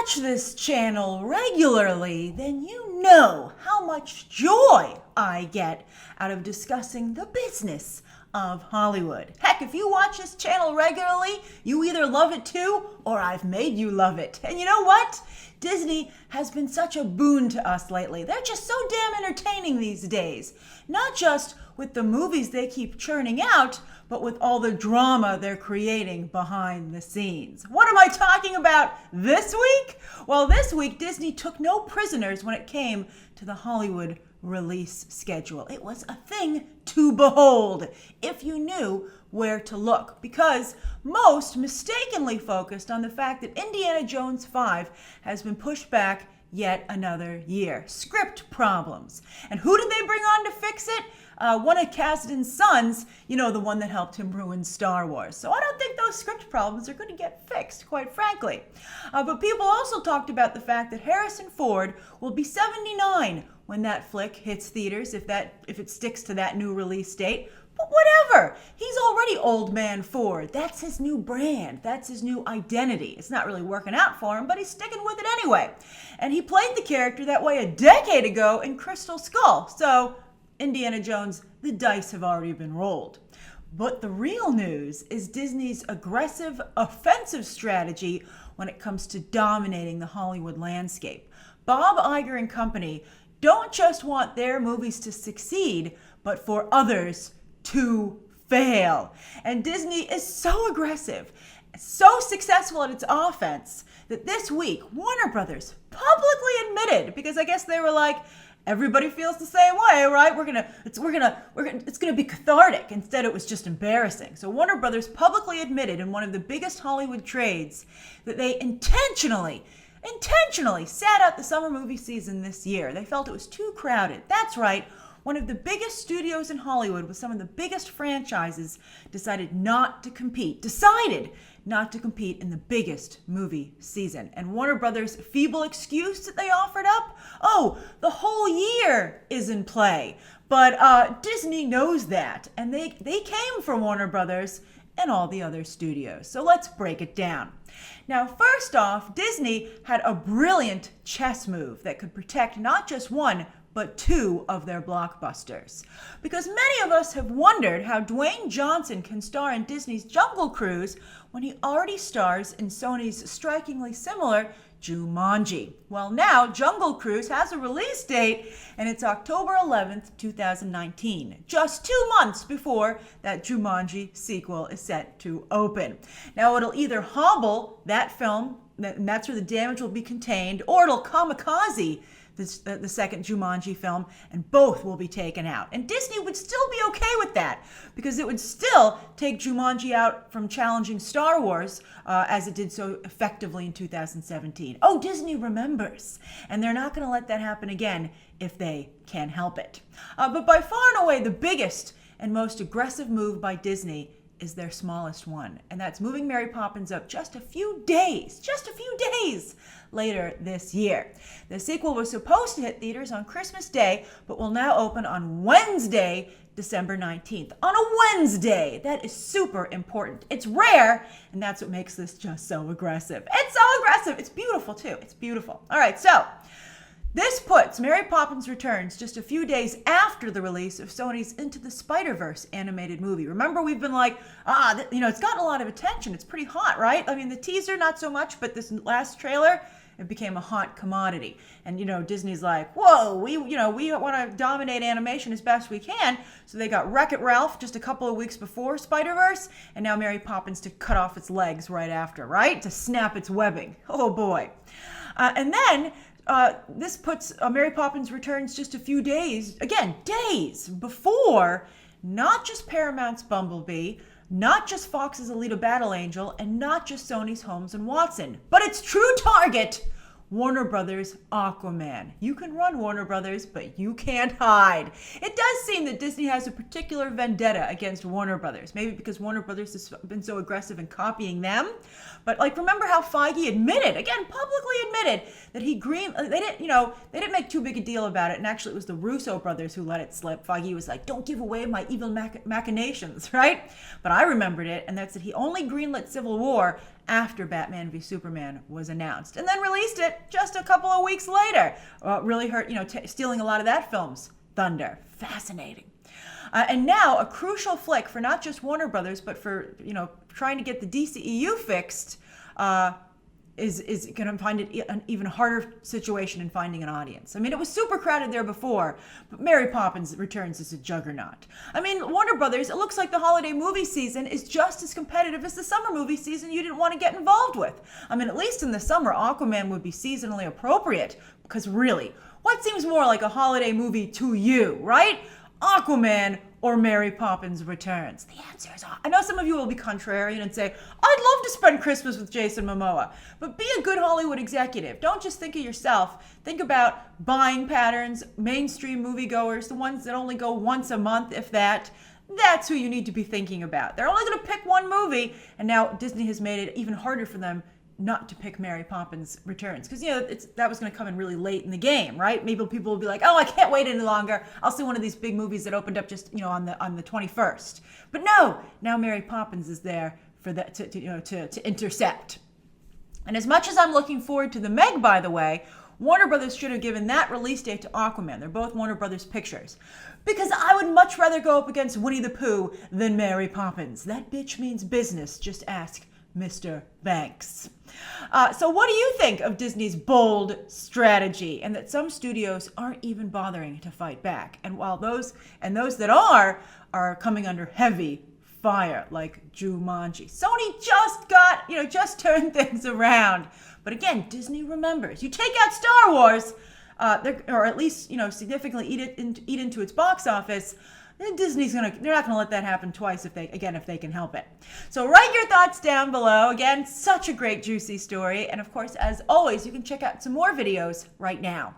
watch this channel regularly, then you know how much joy I get out of discussing the business of Hollywood. Heck, if you watch this channel regularly, you either love it too, or I've made you love it. And you know what? Disney has been such a boon to us lately. They're just so damn entertaining these days. Not just with the movies they keep churning out, but with all the drama they're creating behind the scenes. What am I talking about this week? Well, this week, Disney took no prisoners when it came to the Hollywood release schedule. It was a thing to behold if you knew where to look, because most mistakenly focused on the fact that Indiana Jones 5 has been pushed back yet another year. Script problems. And who did they bring on to fix it? One of Kasdan's sons, you know, the one that helped him ruin Star Wars. So I don't think those script problems are going to get fixed, quite frankly. But people also talked about the fact that Harrison Ford will be 79 when that flick hits theaters, if it sticks to that new release date. But whatever, he's already Old Man Ford. That's his new brand. That's his new identity. It's not really working out for him, but he's sticking with it anyway. And he played the character that way a decade ago in Crystal Skull. So, Indiana Jones, the dice have already been rolled. But the real news is Disney's aggressive, offensive strategy when it comes to dominating the Hollywood landscape. Bob Iger and company don't just want their movies to succeed, but for others to fail. And Disney is so aggressive, so successful at its offense, that this week Warner Brothers publicly admitted, because I guess they were like, everybody feels the same way, right? It's gonna be cathartic. Instead, it was just embarrassing. So Warner Brothers publicly admitted in one of the biggest Hollywood trades that they intentionally sat out the summer movie season this year. They felt it was too crowded. That's right. One of the biggest studios in Hollywood with some of the biggest franchises decided not to compete in the biggest movie season. And Warner Brothers' feeble excuse that they offered up? Oh, the whole year is in play. But Disney knows that, and they came for Warner Brothers and all the other studios. So let's break it down. Now, first off, Disney had a brilliant chess move that could protect not just one, but two of their blockbusters. Because many of us have wondered how Dwayne Johnson can star in Disney's Jungle Cruise when he already stars in Sony's strikingly similar Jumanji. Well, now Jungle Cruise has a release date, and it's October 11th, 2019, just 2 months before that Jumanji sequel is set to open. Now, it'll either hobble that film, and that's where the damage will be contained, or it'll kamikaze the second Jumanji film, and both will be taken out. And Disney would still be okay with that, because it would still take Jumanji out from challenging Star Wars, as it did so effectively in 2017. Oh, Disney remembers, and they're not going to let that happen again if they can help it. But by far and away, the biggest and most aggressive move by Disney is their smallest one, and that's moving Mary Poppins up just a few days later this year. The sequel was supposed to hit theaters on Christmas Day, but will now open on Wednesday, December 19th. On a Wednesday! That is super important. It's rare, and that's what makes this just so aggressive. It's so aggressive! It's beautiful, too. It's beautiful. All right, so this puts Mary Poppins Returns just a few days after the release of Sony's Into the Spider-Verse animated movie. Remember, we've been like, it's gotten a lot of attention. It's pretty hot, right? I mean, the teaser, not so much, but this last trailer, it became a hot commodity. And, Disney's like, whoa, we want to dominate animation as best we can. So they got Wreck-It Ralph just a couple of weeks before Spider-Verse, and now Mary Poppins to cut off its legs right after, right? To snap its webbing. Oh, boy. And then this puts Mary Poppins Returns just a few days before not just Paramount's Bumblebee, not just Fox's Alita Battle Angel, and not just Sony's Holmes and Watson, but its true target, Warner Brothers' Aquaman. You can run, Warner Brothers, but you can't hide. It does seem that Disney has a particular vendetta against Warner Brothers, maybe because Warner Brothers has been so aggressive in copying them. But remember how Feige publicly admitted that they didn't make too big a deal about it, and actually it was the Russo brothers who let it slip. Feige was like, don't give away my evil machinations, right? But I remembered it, and that's that he only greenlit Civil War after Batman v Superman was announced, and then released it just a couple of weeks later. Really hurt, stealing a lot of that film's thunder. Fascinating. And now a crucial flick for not just Warner Brothers, but for trying to get the DCEU fixed, is going to find it an even harder situation in finding an audience. I mean, it was super crowded there before, but Mary Poppins Returns is a juggernaut. I mean, Warner Brothers, it looks like the holiday movie season is just as competitive as the summer movie season you didn't want to get involved with. I mean, at least in the summer, Aquaman would be seasonally appropriate, because really, what seems more like a holiday movie to you, right? Aquaman or Mary Poppins Returns? The answer is, I know some of you will be contrarian and say, I'd love to spend Christmas with Jason Momoa, but be a good Hollywood executive. Don't just think of yourself. Think about buying patterns, mainstream moviegoers, the ones that only go once a month, if that. That's who you need to be thinking about. They're only going to pick one movie, and now Disney has made it even harder for them not to pick Mary Poppins Returns, because that was going to come in really late in the game, right? Maybe people will be like, oh, I can't wait any longer. I'll see one of these big movies that opened up just on the 21st. But no, now Mary Poppins is there for that to intercept. And as much as I'm looking forward to the Meg, by the way, Warner Brothers should have given that release date to Aquaman. They're both Warner Brothers pictures. Because I would much rather go up against Winnie the Pooh than Mary Poppins. That bitch means business. Just ask Mr. Banks. So what do you think of Disney's bold strategy, and that some studios aren't even bothering to fight back? And while those that are coming under heavy fire, like Jumanji. Sony just turned things around. But again, Disney remembers. You take out Star Wars, or at least significantly eat into its box office. Then they're not gonna let that happen twice if they can help it. So write your thoughts down below. Again, such a great juicy story. And of course, as always, you can check out some more videos right now.